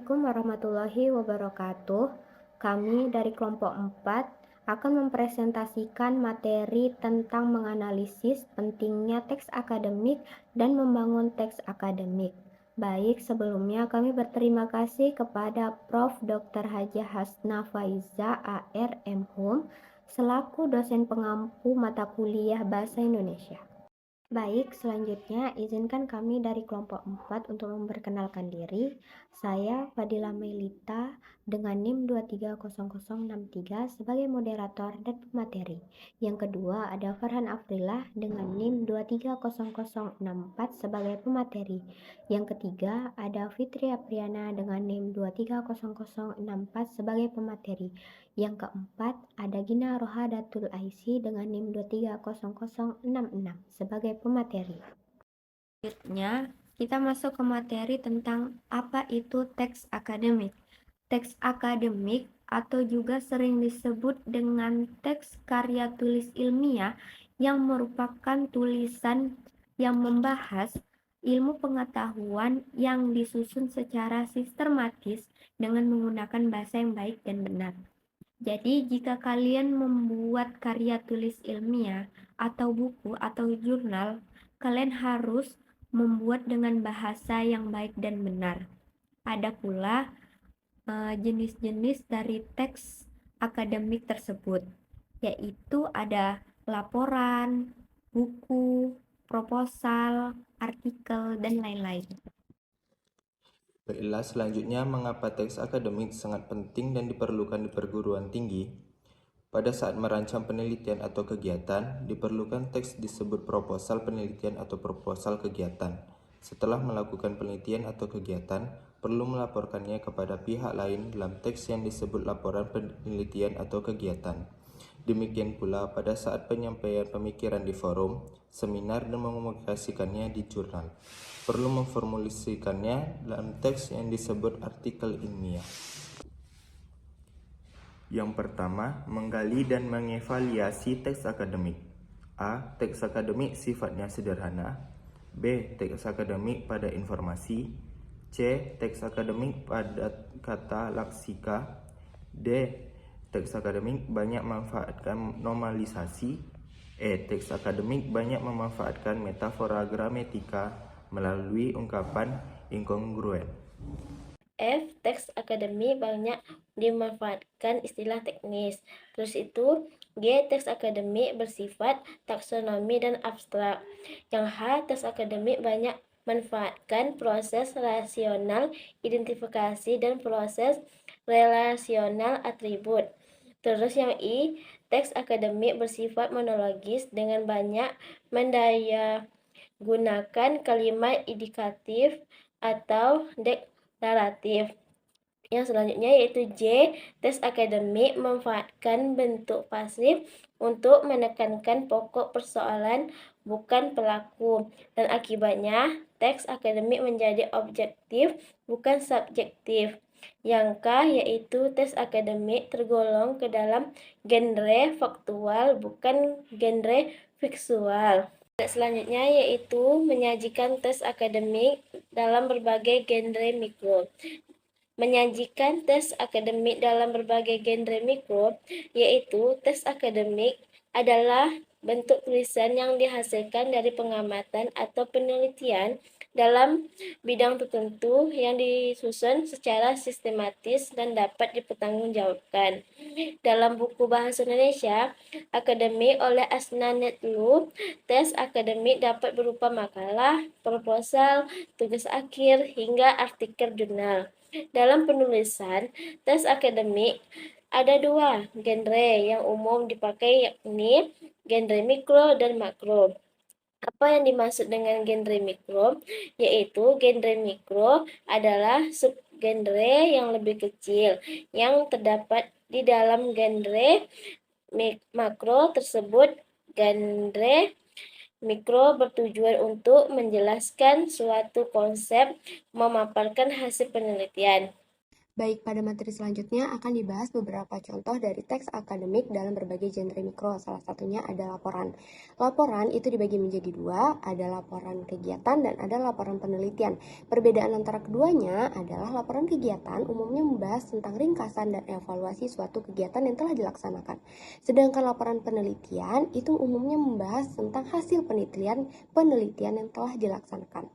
Assalamualaikum warahmatullahi wabarakatuh. Kami dari kelompok 4 akan mempresentasikan materi tentang menganalisis pentingnya teks akademik dan membangun teks akademik. Baik, sebelumnya kami berterima kasih kepada Prof. Dr. Hajah Hasna Faiza AR M.Hum selaku dosen pengampu mata kuliah Bahasa Indonesia. Baik, selanjutnya izinkan kami dari kelompok 4 untuk memperkenalkan diri. Saya Fadila Melita dengan NIM 230063 sebagai moderator dan pemateri. Yang kedua ada Farhan Afrillah dengan NIM 230064 sebagai pemateri. Yang ketiga ada Fitri Apriana dengan NIM 230064 sebagai pemateri. Yang keempat, ada Gina Rohadatul Aisy dengan NIM 230066 sebagai pemateri. Selanjutnya, kita masuk ke materi tentang apa itu teks akademik. Teks akademik atau juga sering disebut dengan teks karya tulis ilmiah yang merupakan tulisan yang membahas ilmu pengetahuan yang disusun secara sistematis dengan menggunakan bahasa yang baik dan benar. Jadi, jika kalian membuat karya tulis ilmiah atau buku atau jurnal, kalian harus membuat dengan bahasa yang baik dan benar. Ada pula jenis-jenis dari teks akademik tersebut, yaitu ada laporan, buku, proposal, artikel, dan lain-lain. Baiklah, selanjutnya mengapa teks akademik sangat penting dan diperlukan di perguruan tinggi? Pada saat merancang penelitian atau kegiatan, diperlukan teks disebut proposal penelitian atau proposal kegiatan. Setelah melakukan penelitian atau kegiatan, perlu melaporkannya kepada pihak lain dalam teks yang disebut laporan penelitian atau kegiatan. Demikian pula pada saat penyampaian pemikiran di forum, seminar, dan mempublikasikannya di jurnal. Perlu memformulasikannya dalam teks yang disebut artikel ilmiah. Yang pertama, menggali dan mengevaluasi teks akademik. A. Teks akademik sifatnya sederhana. B. Teks akademik pada informasi. C. Teks akademik pada kata leksika. D. Teks akademik banyak memanfaatkan normalisasi. E. Teks akademik banyak memanfaatkan metafora gramatika melalui ungkapan inkongruen. F. Teks akademik banyak dimanfaatkan istilah teknis. Terus itu G. Teks akademik bersifat taksonomi dan abstrak. Yang H. Teks akademik banyak manfaatkan proses rasional identifikasi dan proses relasional atribut. Terus yang I. Teks akademik bersifat monologis dengan banyak mendaya gunakan kalimat indikatif atau deklaratif. Yang selanjutnya yaitu J. Teks akademik memanfaatkan bentuk pasif untuk menekankan pokok persoalan bukan pelaku, dan akibatnya teks akademik menjadi objektif bukan subjektif. Yang K yaitu teks akademik tergolong ke dalam genre faktual bukan genre fiksual. Selanjutnya yaitu menyajikan teks akademik dalam berbagai genre mikro. Menyajikan teks akademik dalam berbagai genre mikro, yaitu teks akademik adalah bentuk tulisan yang dihasilkan dari pengamatan atau penelitian dalam bidang tertentu yang disusun secara sistematis dan dapat dipertanggungjawabkan. Dalam buku Bahasa Indonesia Akademik oleh Asna Netlu, teks akademik dapat berupa makalah, proposal, tugas akhir, hingga artikel jurnal. Dalam penulisan, teks akademik ada dua genre yang umum dipakai, yakni genre mikro dan makro. Apa yang dimaksud dengan genre mikro? Yaitu genre mikro adalah subgenre yang lebih kecil yang terdapat di dalam genre makro tersebut. Genre mikro bertujuan untuk menjelaskan suatu konsep, memaparkan hasil penelitian. Baik, pada materi selanjutnya akan dibahas beberapa contoh dari teks akademik dalam berbagai genre mikro. Salah satunya ada laporan. Laporan itu dibagi menjadi dua, ada laporan kegiatan dan ada laporan penelitian. Perbedaan antara keduanya adalah laporan kegiatan umumnya membahas tentang ringkasan dan evaluasi suatu kegiatan yang telah dilaksanakan. Sedangkan laporan penelitian itu umumnya membahas tentang hasil penelitian yang telah dilaksanakan.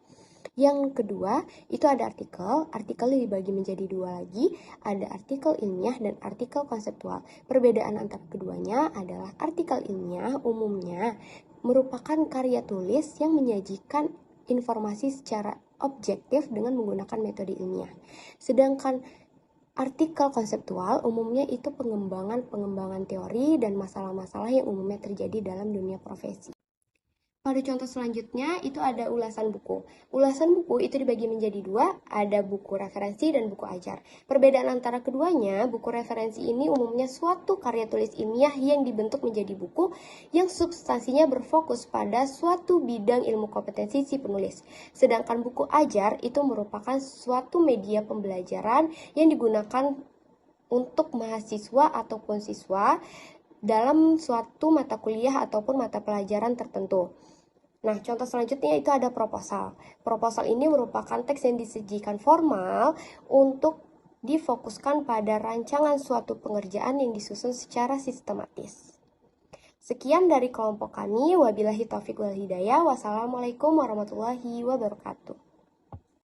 Yang kedua, itu ada artikel. Artikel dibagi menjadi dua lagi, ada artikel ilmiah dan artikel konseptual. Perbedaan antara keduanya adalah artikel ilmiah umumnya merupakan karya tulis yang menyajikan informasi secara objektif dengan menggunakan metode ilmiah. Sedangkan artikel konseptual umumnya itu pengembangan teori dan masalah-masalah yang umumnya terjadi dalam dunia profesi. Pada contoh selanjutnya itu ada ulasan buku. Ulasan buku itu dibagi menjadi dua, ada buku referensi dan buku ajar. Perbedaan antara keduanya, buku referensi ini umumnya suatu karya tulis ilmiah yang dibentuk menjadi buku yang substansinya berfokus pada suatu bidang ilmu kompetensi si penulis. Sedangkan buku ajar itu merupakan suatu media pembelajaran yang digunakan untuk mahasiswa ataupun siswa dalam suatu mata kuliah ataupun mata pelajaran tertentu. Nah, contoh selanjutnya itu ada proposal. Proposal ini merupakan teks yang disajikan formal untuk difokuskan pada rancangan suatu pengerjaan yang disusun secara sistematis. Sekian dari kelompok kami. Wabillahi taufiq wal hidayah. Wassalamualaikum warahmatullahi wabarakatuh.